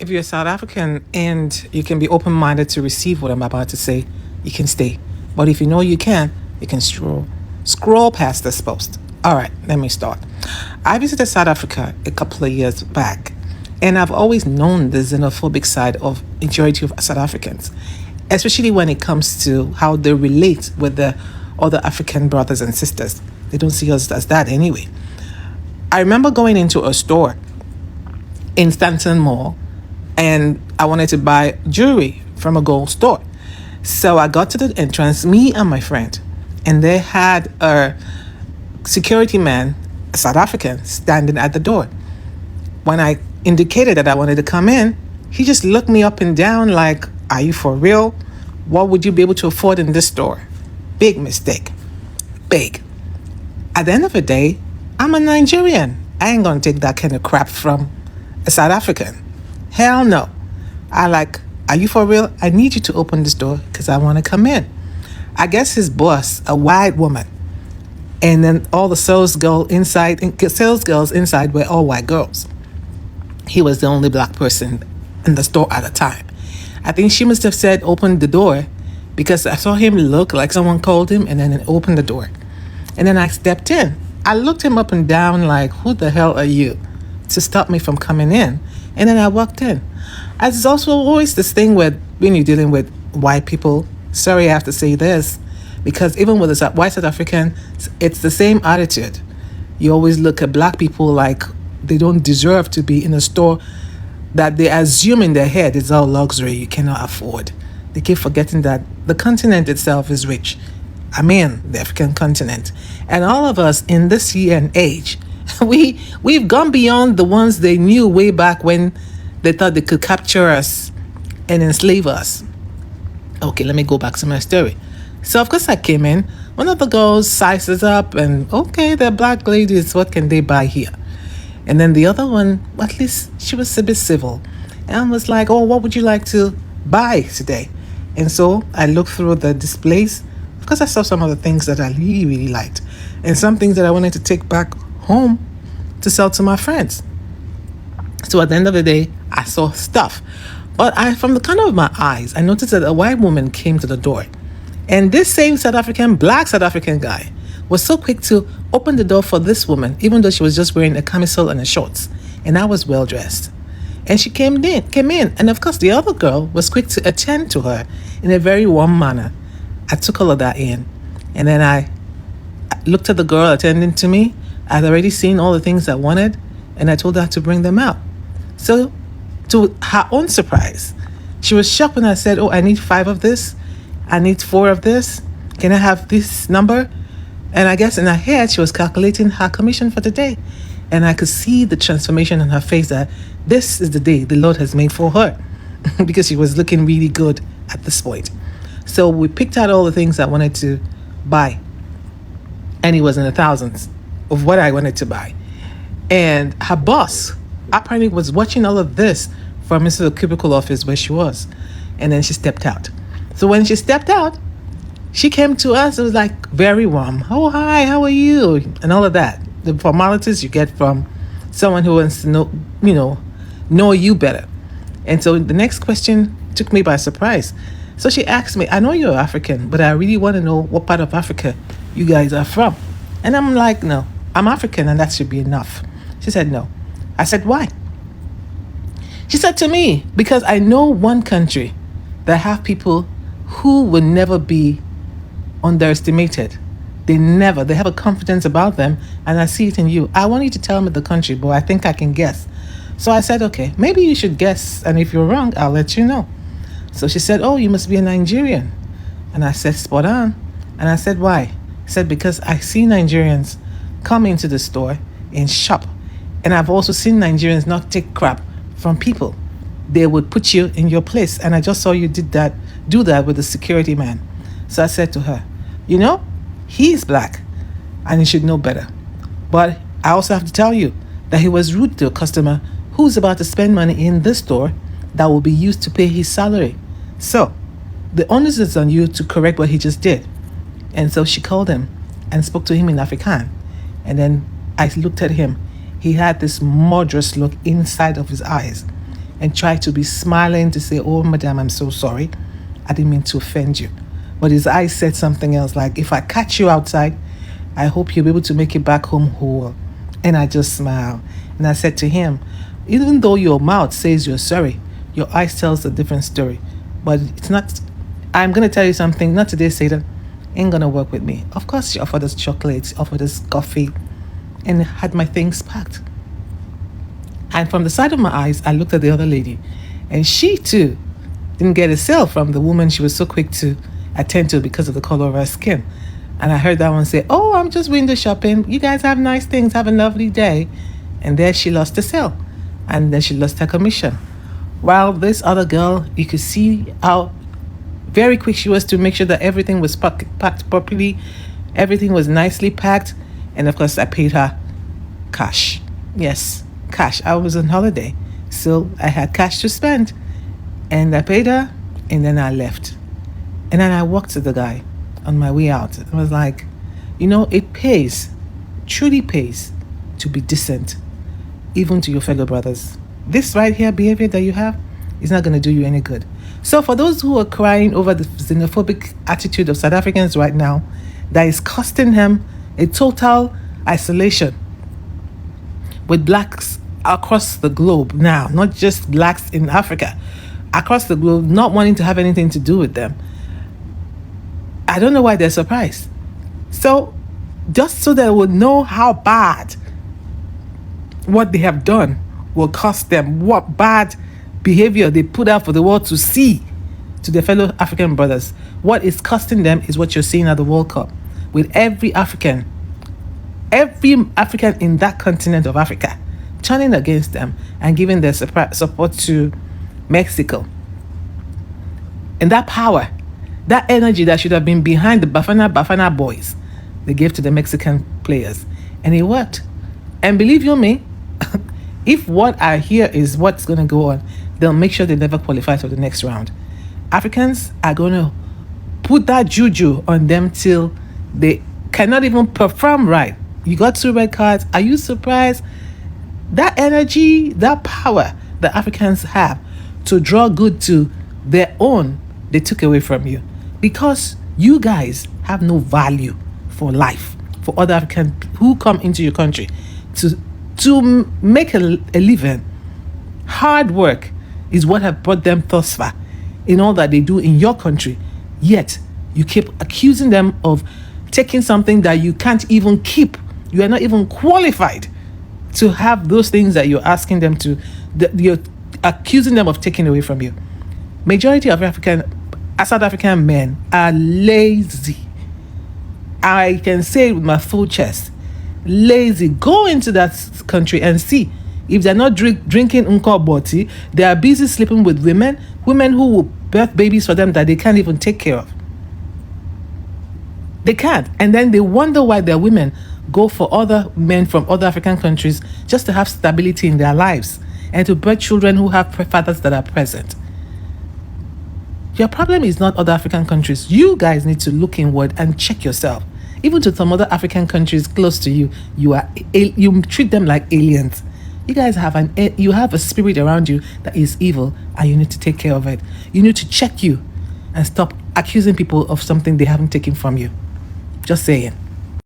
If you're South African and you can be open minded to receive what I'm about to say, you can stay. But if you know you can, you can scroll past this post. All right, let me start. I visited South Africa a couple of years back, and I've always known the xenophobic side of majority of South Africans, especially when it comes to how they relate with the other African brothers and sisters. They don't see us as that anyway. I remember going into a store in Stanton Mall, and I wanted to buy jewelry from a gold store. So I got to the entrance, me and my friend, and they had a security man, a South African, standing at the door. When I indicated that I wanted to come in, he just looked me up and down like, are you for real? What would you be able to afford in this store? Big mistake. Big. At the end of the day, I'm a Nigerian. I ain't gonna take that kind of crap from a South African. Hell no. Are you for real? I need you to open this door because I want to come in. I guess his boss, a white woman, and then all the sales girls inside were all white girls. He was the only black person in the store at the time. I think she must have said, open the door, because I saw him look like someone called him and then opened the door. And then I stepped in. I looked him up and down like, who the hell are you to stop me from coming in? And then I walked in. It's also always this thing when you're dealing with white people. Sorry, I have to say this, because even with the white South African, it's the same attitude. You always look at black people like they don't deserve to be in a store that they assume in their head is all luxury you cannot afford. They keep forgetting that the continent itself is rich. I mean, the African continent. And all of us in this year and age, we've gone beyond the ones they knew way back when they thought they could capture us and enslave us. Okay, let me go back to my story. So, of course, I came in. One of the girls sizes up and, okay, they're black ladies. What can they buy here? And then the other one, at least she was a bit civil. And was like, oh, what would you like to buy today? And so I looked through the displays. Of course, I saw some of the things that I really, really liked. And some things that I wanted to take back home to sell to my friends. So at the end of the day, I saw stuff. But from the corner of my eyes, I noticed that a white woman came to the door. And this same black South African guy was so quick to open the door for this woman, even though she was just wearing a camisole and a shorts. And I was well dressed. And she came in. And of course, the other girl was quick to attend to her in a very warm manner. I took all of that in. And then I looked at the girl attending to me. I'd already seen all the things I wanted, and I told her to bring them out. So, to her own surprise, she was shocked when I said, oh, I need 5 of this. I need 4 of this. Can I have this number? And I guess in her head, she was calculating her commission for the day. And I could see the transformation in her face that this is the day the Lord has made for her, because she was looking really good at this point. So we picked out all the things I wanted to buy. And it was in the thousands of what I wanted to buy. And her boss apparently was watching all of this from into the cubicle office where she was. And then she stepped out. So when she stepped out, she came to us. It was like very warm. Oh, hi, how are you? And all of that. The formalities you get from someone who wants to know you better. And so the next question took me by surprise. So she asked me, I know you're African, but I really want to know what part of Africa you guys are from. And I'm like, no, I'm African and that should be enough. She said, no. I said, why? She said to me, because I know one country that have people who will never be underestimated. They have a confidence about them, and I see it in you. I want you to tell me the country, but I think I can guess. So I said, okay, maybe you should guess, and if you're wrong, I'll let you know. So she said, oh, you must be a Nigerian. And I said, spot on. And I said, why? She said, because I see Nigerians come into the store and shop. And I've also seen Nigerians not take crap from people. They would put you in your place. And I just saw you do that with the security man. So I said to her, he's black and he should know better. But I also have to tell you that he was rude to a customer who's about to spend money in this store that will be used to pay his salary. So the onus is on you to correct what he just did. And so she called him and spoke to him in Afrikaans. And then I looked at him. He had this murderous look inside of his eyes. and try to be smiling to say, "Oh, madam, I'm so sorry. I didn't mean to offend you." But his eyes said something else, like, "If I catch you outside, I hope you'll be able to make it back home whole." And I just smiled. And I said to him, "Even though your mouth says you're sorry, your eyes tells a different story. But it's not, I'm going to tell you something, not today, Satan. Ain't going to work with me." Of course, she offered us chocolates, offered us coffee, and had my things packed. And from the side of my eyes, I looked at the other lady. And she, too, didn't get a sale from the woman she was so quick to attend to because of the color of her skin. And I heard that one say, "Oh, I'm just window shopping. You guys have nice things. Have a lovely day." And there she lost the sale. And then she lost her commission. While this other girl, you could see how very quick she was to make sure that everything was packed properly. Everything was nicely packed. And of course, I paid her cash. Yes, cash. I was on holiday, so I had cash to spend. And I paid her, and then I left. And then I walked to the guy on my way out. I was like, it pays, truly pays, to be decent, even to your fellow brothers. This right here behavior that you have is not going to do you any good. So for those who are crying over the xenophobic attitude of South Africans right now, that is costing them a total isolation with blacks across the globe now, not just blacks in Africa, across the globe, not wanting to have anything to do with them. I don't know why they're surprised. So, just so they will know how bad what they have done will cost them, what bad behavior they put out for the world to see, to their fellow African brothers. What is costing them is what you're seeing at the World Cup, with every African in that continent of Africa turning against them and giving their support to Mexico. And that power, that energy that should have been behind the Bafana boys, they gave to the Mexican players. And it worked. And believe you me, if what I hear is what's going to go on, they'll make sure they never qualify for the next round. Africans are going to put that juju on them till they cannot even perform right. You got 2 red cards. Are you surprised? That energy, that power that Africans have to draw good to their own, they took away from you. Because you guys have no value for life, for other Africans who come into your country to make a living. Hard work is what have brought them thus far in all that they do in your country. Yet, you keep accusing them of taking something that you can't even keep. You are not even qualified to have those things that you're asking them to, you're accusing them of taking away from you. Majority of South African men are lazy. I can say it with my full chest. Lazy. Go into that country and see. If they're not drinking unkoboti, they are busy sleeping with women who will birth babies for them that they can't even take care of. They can't. And then they wonder why their women go for other men from other African countries just to have stability in their lives and to birth children who have fathers that are present. Your problem is not other African countries. You guys need to look inward and check yourself. Even to some other African countries close to you, you treat them like aliens. You guys have a spirit around you that is evil, and you need to take care of it. You need to check you and stop accusing people of something they haven't taken from you. Just saying.